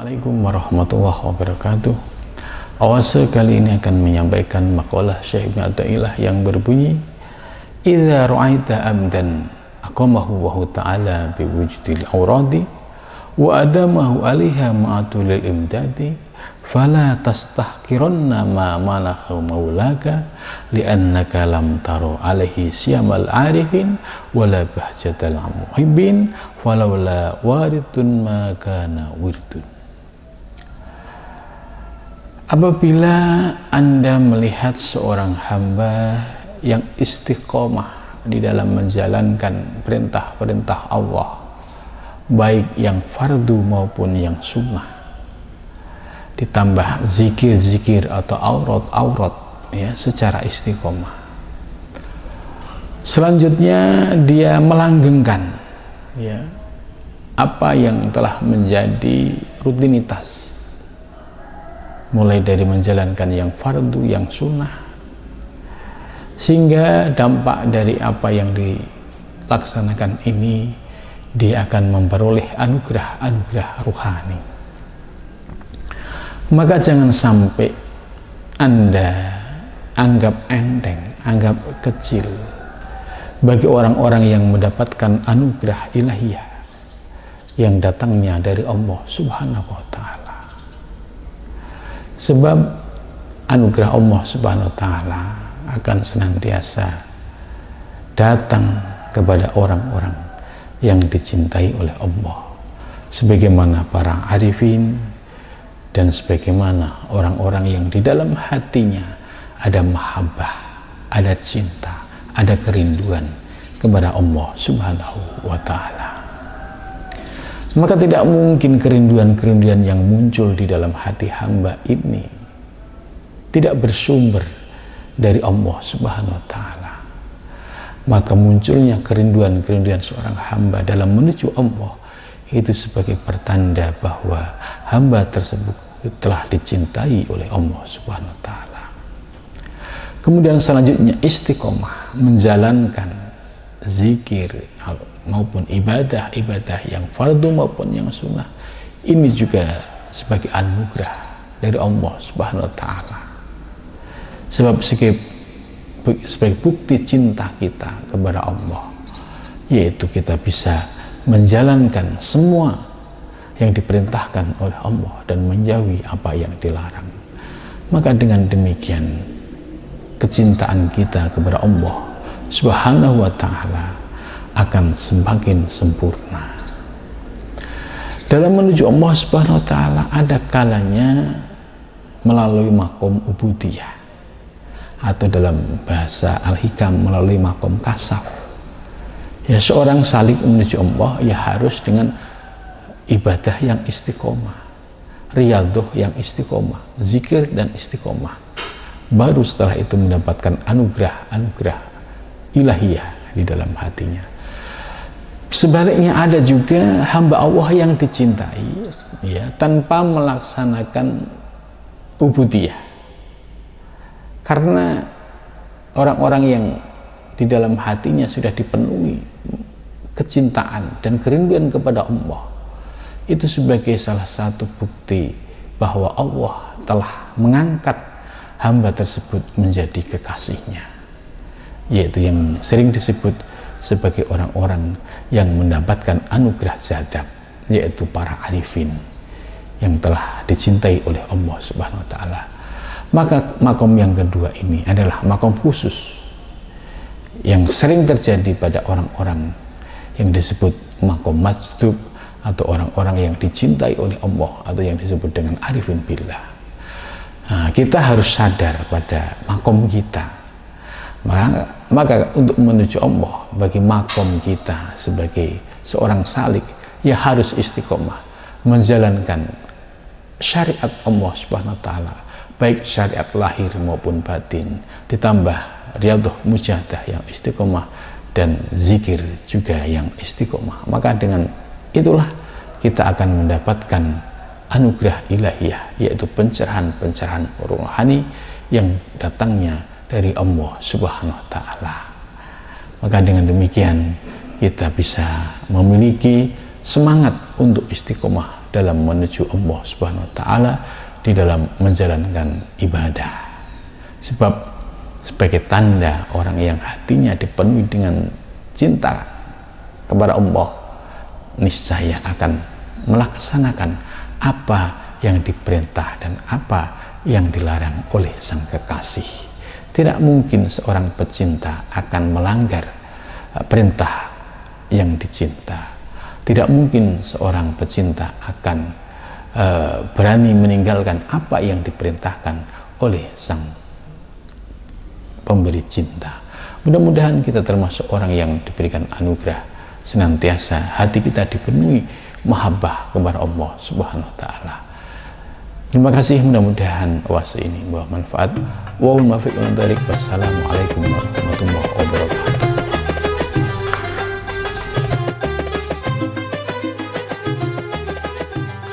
Assalamualaikum warahmatullahi wabarakatuh. Awase kali ini akan menyampaikan makalah Syekh Ibnu Athaillah yang berbunyi, idza ra'aita amdan aqamahu wa ta'ala bi wujudil awradi wa adamahu 'alaiha ma'atul imdadi fala tastahqiranna ma manakhu maulaka li'annaka lam taro 'alaihi siyamal 'arifin wala bahjatal muhibbin falawla waridun ma kana wirdun. Apabila Anda melihat seorang hamba yang istiqomah di dalam menjalankan perintah-perintah Allah, baik yang fardu maupun yang sunnah, ditambah zikir-zikir atau aurat-aurat ya, secara istiqomah, selanjutnya dia melanggengkan ya, apa yang telah menjadi rutinitas, mulai dari menjalankan yang fardu, yang sunnah, sehingga dampak dari apa yang dilaksanakan ini, dia akan memperoleh anugerah-anugerah ruhani. Maka jangan sampai Anda anggap enteng, anggap kecil bagi orang-orang yang mendapatkan anugerah ilahiyah yang datangnya dari Allah Subhanahu wa Ta'ala. Sebab anugerah Allah Subhanahu wa Ta'ala akan senantiasa datang kepada orang-orang yang dicintai oleh Allah, sebagaimana para arifin dan sebagaimana orang-orang yang di dalam hatinya ada mahabbah, ada cinta, ada kerinduan kepada Allah Subhanahu wa Ta'ala. Maka tidak mungkin kerinduan-kerinduan yang muncul di dalam hati hamba ini tidak bersumber dari Allah Subhanahu wa Ta'ala. Maka munculnya kerinduan-kerinduan seorang hamba dalam menuju Allah itu sebagai pertanda bahwa hamba tersebut telah dicintai oleh Allah Subhanahu wa Ta'ala. Kemudian selanjutnya istiqomah menjalankan zikir maupun ibadah-ibadah yang fardu maupun yang sunnah, ini juga sebagai anugerah dari Allah Subhanahu wa Ta'ala. Sebab sebagai bukti cinta kita kepada Allah, yaitu kita bisa menjalankan semua yang diperintahkan oleh Allah dan menjauhi apa yang dilarang. Maka dengan demikian kecintaan kita kepada Allah Subhanahu wa Ta'ala akan semakin sempurna. Dalam menuju Allah Subhanahu wa Ta'ala ada kalanya melalui makom ubudiyah, atau dalam bahasa Al-Hikam melalui makom kasaf. Ya, seorang salik menuju Allah ya harus dengan ibadah yang istiqomah, riyadhah yang istiqomah, zikir dan istiqomah. Baru setelah itu mendapatkan anugerah-anugerah ilahiyah di dalam hatinya. Sebaliknya ada juga hamba Allah yang dicintai ya tanpa melaksanakan ubudiyah, karena orang-orang yang di dalam hatinya sudah dipenuhi kecintaan dan kerinduan kepada Allah, itu sebagai salah satu bukti bahwa Allah telah mengangkat hamba tersebut menjadi kekasihnya, yaitu yang sering disebut sebagai orang-orang yang mendapatkan anugerah zadab, yaitu para arifin yang telah dicintai oleh Allah Subhanahu wa Ta'ala. Maka makom yang kedua ini adalah makom khusus yang sering terjadi pada orang-orang yang disebut makom majdub, atau orang-orang yang dicintai oleh Allah, atau yang disebut dengan arifin billah. Nah, kita harus sadar pada makom kita. Maka untuk menuju Allah, bagi makom kita sebagai seorang salik, ya harus istiqomah menjalankan syariat Allah Subhanahu wa Ta'ala, baik syariat lahir maupun batin, ditambah riyadhah mujahadah yang istiqomah dan zikir juga yang istiqomah. Maka dengan itulah kita akan mendapatkan anugerah ilahiyah, yaitu pencerahan-pencerahan rohani yang datangnya dari Allah Subhanahu wa Ta'ala. Maka dengan demikian kita bisa memiliki semangat untuk istiqomah dalam menuju Allah Subhanahu wa taala, di dalam menjalankan ibadah. Sebab sebagai tanda orang yang hatinya dipenuhi dengan cinta kepada Allah, niscaya akan melaksanakan apa yang diperintah dan apa yang dilarang oleh sang kekasih. Tidak mungkin seorang pecinta akan melanggar perintah yang dicinta. Tidak mungkin seorang pecinta akan berani meninggalkan apa yang diperintahkan oleh sang pemberi cinta. Mudah-mudahan kita termasuk orang yang diberikan anugerah senantiasa hati kita dipenuhi mahabbah kepada Allah Subhanahu wa taala. Terima kasih, mudah-mudahan oase ini membawa manfaat. Wassalamualaikum warahmatullahi wabarakatuh.